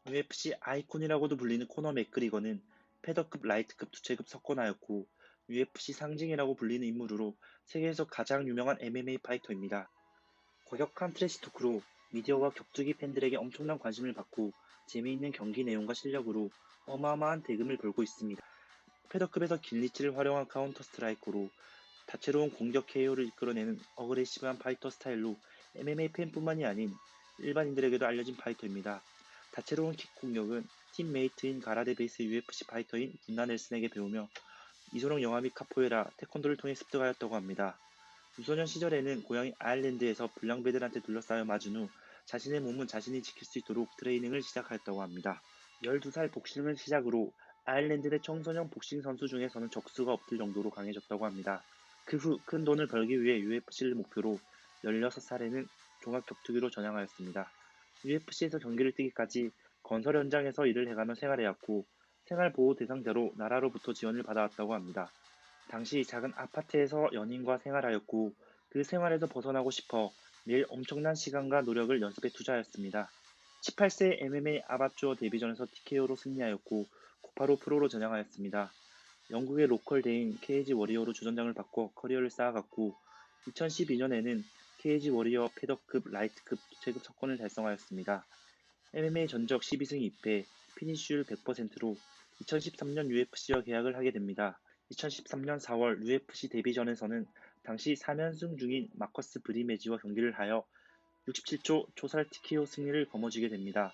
UFC 아이콘이라고도 불리는 코너 맥그리거는 패더급 라이트급 두 체급 석권하였고 UFC 상징이라고 불리는 인물으로 세계에서 가장 유명한 MMA 파이터입니다. 과격한 트래시 토크로 미디어와 격투기 팬들에게 엄청난 관심을 받고 재미있는 경기 내용과 실력으로 어마어마한 대금을 벌고 있습니다. 패더급에서 길리치를 활용한 카운터 스트라이커로 다채로운 공격 KO를 이끌어내는 어그레시브한 파이터 스타일로 MMA 팬뿐만이 아닌 일반인들에게도 알려진 파이터입니다. 다채로운 킥 공격은 팀메이트인 가라데 베이스 UFC 파이터인 군나 넬슨에게 배우며 이소룡 영화 및 카포에라, 태권도를 통해 습득하였다고 합니다. 유소년 시절에는 고향인 아일랜드에서 불량배들한테 둘러싸여 맞은 후 자신의 몸은 자신이 지킬 수 있도록 트레이닝을 시작하였다고 합니다. 12살 복싱을 시작으로 아일랜드 내 청소년 복싱 선수 중에서는 적수가 없을 정도로 강해졌다고 합니다. 그 후 큰 돈을 벌기 위해 UFC를 목표로 16살에는 종합격투기로 전향하였습니다. UFC에서 경기를 뛰기까지 건설 현장에서 일을 해가며 생활해왔고 생활보호 대상자로 나라로부터 지원을 받아왔다고 합니다. 당시 작은 아파트에서 연인과 생활하였고 그 생활에서 벗어나고 싶어 매일 엄청난 시간과 노력을 연습에 투자하였습니다. 18세 MMA 아마추어 데뷔전에서 TKO로 승리하였고 곧바로 프로로 전향하였습니다. 영국의 로컬 대인 케이지 워리어로 주전장을 바꿔 커리어를 쌓아갔고 2012년에는 케이지 워리어 패더급 라이트급 체급 석권을 달성하였습니다. MMA 전적 12승 2패, 피니쉬율 100%로 2013년 UFC와 계약을 하게 됩니다. 2013년 4월 UFC 데뷔전에서는 당시 3연승 중인 마커스 브리메지와 경기를 하여 67초 초살 TKO 승리를 거머쥐게 됩니다.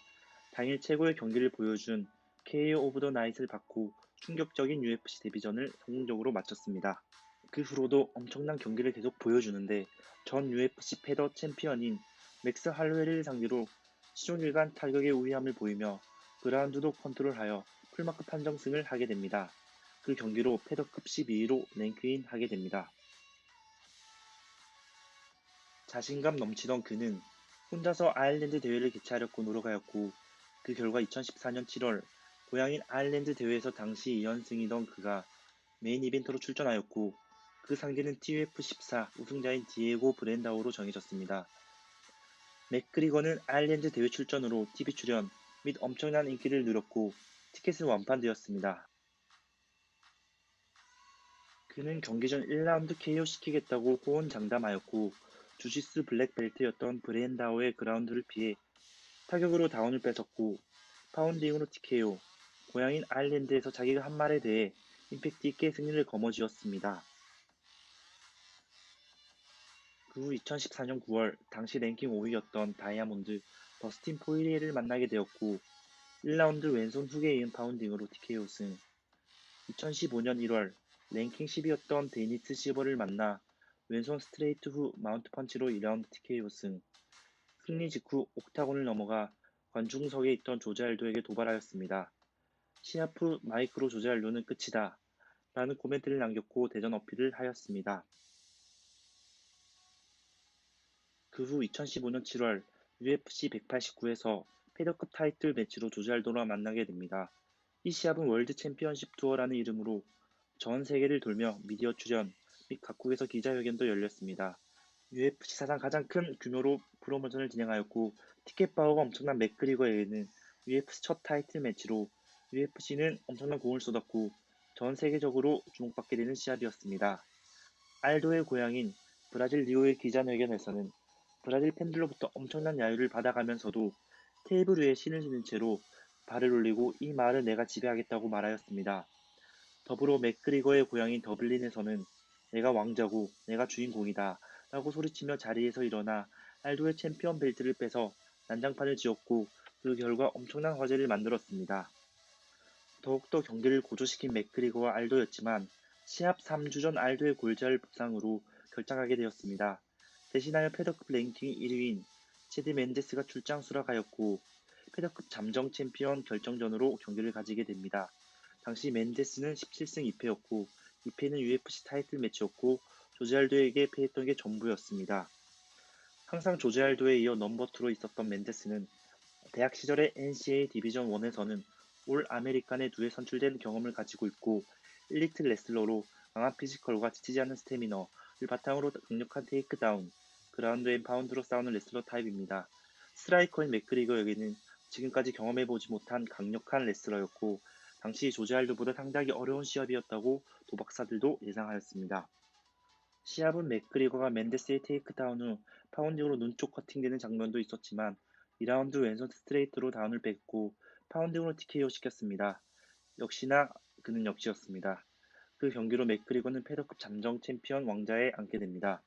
당일 최고의 경기를 보여준 KO 오브 더 나잇을 받고 충격적인 UFC 데뷔전을 성공적으로 마쳤습니다. 그 후로도 엄청난 경기를 계속 보여주는데 전 UFC 패더 챔피언인 맥스 할로웨를 상대로 시종일관 타격의 우위함을 보이며 그라운드도 컨트롤하여 풀마크 판정승을 하게 됩니다. 그 경기로 패더급 12위로 랭크인 하게 됩니다. 자신감 넘치던 그는 혼자서 아일랜드 대회를 개최하려고 노력하였고 그 결과 2014년 7월 고향인 아일랜드 대회에서 당시 2연승이던 그가 메인 이벤트로 출전하였고 그 상대는 TUF 14 우승자인 디에고 브렌다우로 정해졌습니다. 맥그리거는 아일랜드 대회 출전으로 TV 출연 및 엄청난 인기를 누렸고 티켓은 완판되었습니다. 그는 경기 전 1라운드 KO시키겠다고 호언장담하였고 주짓수 블랙벨트였던 브렌다우의 그라운드를 피해 타격으로 다운을 뺏었고 파운딩으로 TKO, 고향인 아일랜드에서 자기가 한 말에 대해 임팩트 있게 승리를 거머쥐었습니다. 그 후 2014년 9월 당시 랭킹 5위였던 다이아몬드 더스틴 포이리에를 만나게 되었고 1라운드 왼손 훅에 이은 파운딩으로 TKO 승. 2015년 1월 랭킹 10위였던 데니스 시버를 만나 왼손 스트레이트 후 마운트 펀치로 2라운드 TKO 승. 승리 직후 옥타곤을 넘어가 관중석에 있던 조제 알도에게 도발하였습니다. 시합 후 마이크로 조제 알도는 끝이다 라는 코멘트를 남겼고 대전 어필을 하였습니다. 그 후 2015년 7월 UFC 189에서 패더급 타이틀 매치로 조제 알도와 만나게 됩니다. 이 시합은 월드 챔피언십 투어라는 이름으로 전 세계를 돌며 미디어 출연 및 각국에서 기자회견도 열렸습니다. UFC 사상 가장 큰 규모로 프로모션을 진행하였고 티켓 파워가 엄청난 맥그리거에게는 UFC 첫 타이틀 매치로 UFC는 엄청난 공을 쏟았고 전 세계적으로 주목받게 되는 시합이었습니다. 알도의 고향인 브라질 리오의 기자회견에서는 브라질 팬들로부터 엄청난 야유를 받아가면서도 테이블 위에 신을 지는 채로 발을 올리고 이 마을을 내가 지배하겠다고 말하였습니다. 더불어 맥그리거의 고향인 더블린에서는 내가 왕자고 내가 주인공이다 라고 소리치며 자리에서 일어나 알도의 챔피언 벨트를 빼서 난장판을 지었고 그 결과 엄청난 화제를 만들었습니다. 더욱더 경기를 고조시킨 맥그리거와 알도였지만 시합 3주 전 알도의 골절 부상으로 결장하게 되었습니다. 대신하여 패더급 랭킹 1위인 체드 맨데스가 출장 수락하였고 패더급 잠정 챔피언 결정전으로 경기를 가지게 됩니다. 당시 맨데스는 17승 2패였고 2패는 UFC 타이틀 매치였고 조제 알도에게 패했던 게 전부였습니다. 항상 조제 알도에 이어 넘버2로 있었던 맨데스는 대학 시절의 NCAA 디비전 1에서는 올 아메리칸에 2회 선출된 경험을 가지고 있고 엘리트 레슬러로 강한 피지컬과 지치지 않는 스태미너를 바탕으로 강력한 테이크다운, 그라운드 앤 파운드로 싸우는 레슬러 타입입니다. 스트라이커인 맥그리거에게는 지금까지 경험해보지 못한 강력한 레슬러였고 당시 조지 알도보다 상대하기 어려운 시합이었다고 도박사들도 예상하였습니다. 시합은 맥그리거가 맨데스의 테이크다운 후 파운딩으로 눈 쪽 커팅되는 장면도 있었지만 2라운드 왼손 스트레이트로 다운을 뺏고 파운딩으로 TKO 시켰습니다. 역시나 그는 역시였습니다. 그 경기로 맥그리거는 패더급 잠정 챔피언 왕좌에 앉게 됩니다.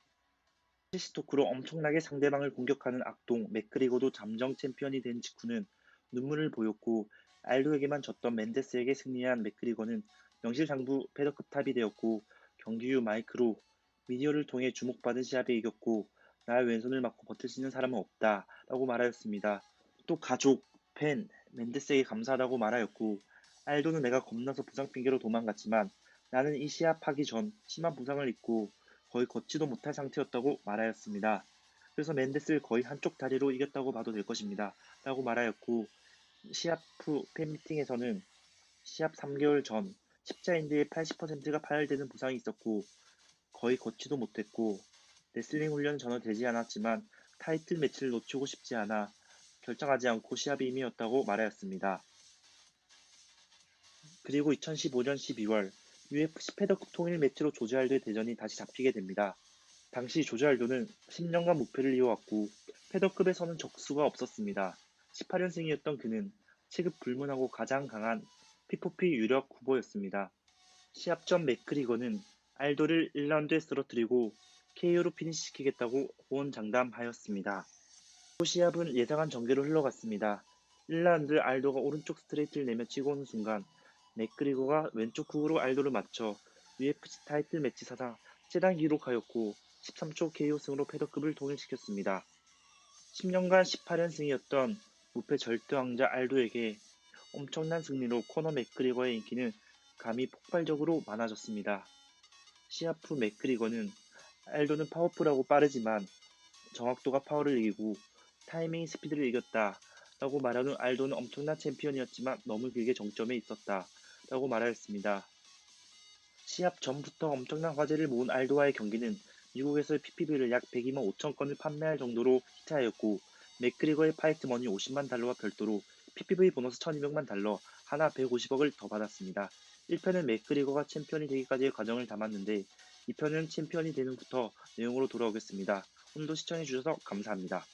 트래시토크로 엄청나게 상대방을 공격하는 악동 맥그리거도 잠정 챔피언이 된 직후는 눈물을 보였고 알도에게만 졌던 맨데스에게 승리한 맥그리거는 명실상부 패더급 탑이 되었고 경기 후 마이크로 미디어를 통해 주목받은 시합에 이겼고 나의 왼손을 맞고 버틸 수 있는 사람은 없다 라고 말하였습니다. 또 가족, 팬, 맨데스에게 감사하다고 말하였고 알도는 내가 겁나서 부상 핑계로 도망갔지만 나는 이 시합하기 전 심한 부상을 입고 거의 걷지도 못할 상태였다고 말하였습니다. 그래서 맨데스를 거의 한쪽 다리로 이겼다고 봐도 될 것입니다. 라고 말하였고 시합 후 팬미팅에서는 시합 3개월 전 십자인대의 80%가 파열되는 부상이 있었고 거의 걷지도 못했고 레슬링 훈련은 전혀 되지 않았지만 타이틀 매치를 놓치고 싶지 않아 결정하지 않고 시합에 임했다고 말하였습니다. 그리고 2015년 12월 UFC 패더급 통일 매치로 조지 알도의 대전이 다시 잡히게 됩니다. 당시 조지 알도는 10년간 무패를 이어왔고 패더급에서는 적수가 없었습니다. 18연승이었던 그는 체급 불문하고 가장 강한 P4P 유력 후보였습니다. 시합 전 맥그리거는 알도를 1라운드에 쓰러뜨리고 KO로 피니시시키겠다고 호언장담하였습니다. 또 시합은 예상한 전개로 흘러갔습니다. 1라운드 알도가 오른쪽 스트레이트를 내며 치고 오는 순간 맥그리거가 왼쪽 훅으로 알도를 맞춰 UFC 타이틀 매치 사상 최단 기록하였고 13초 KO승으로 패더급을 통일시켰습니다. 10년간 18연승이었던 무패 절대왕자 알도에게 엄청난 승리로 코너 맥그리거의 인기는 감히 폭발적으로 많아졌습니다. 시합 후 맥그리거는 알도는 파워풀하고 빠르지만 정확도가 파워를 이기고 타이밍이 스피드를 이겼다 라고 말하는 알도는 엄청난 챔피언이었지만 너무 길게 정점에 있었다 라고 말하였습니다. 시합 전부터 엄청난 화제를 모은 알도와의 경기는 미국에서의 PPV를 약 102만 5천 건을 판매할 정도로 히트하였고 맥그리거의 파이트 머니 50만 달러와 별도로 PPV 보너스 1200만 달러, 하나 150억을 더 받았습니다. 1편은 맥그리거가 챔피언이 되기까지의 과정을 담았는데 2편은 챔피언이 되는 부터 내용으로 돌아오겠습니다. 오늘도 시청해주셔서 감사합니다.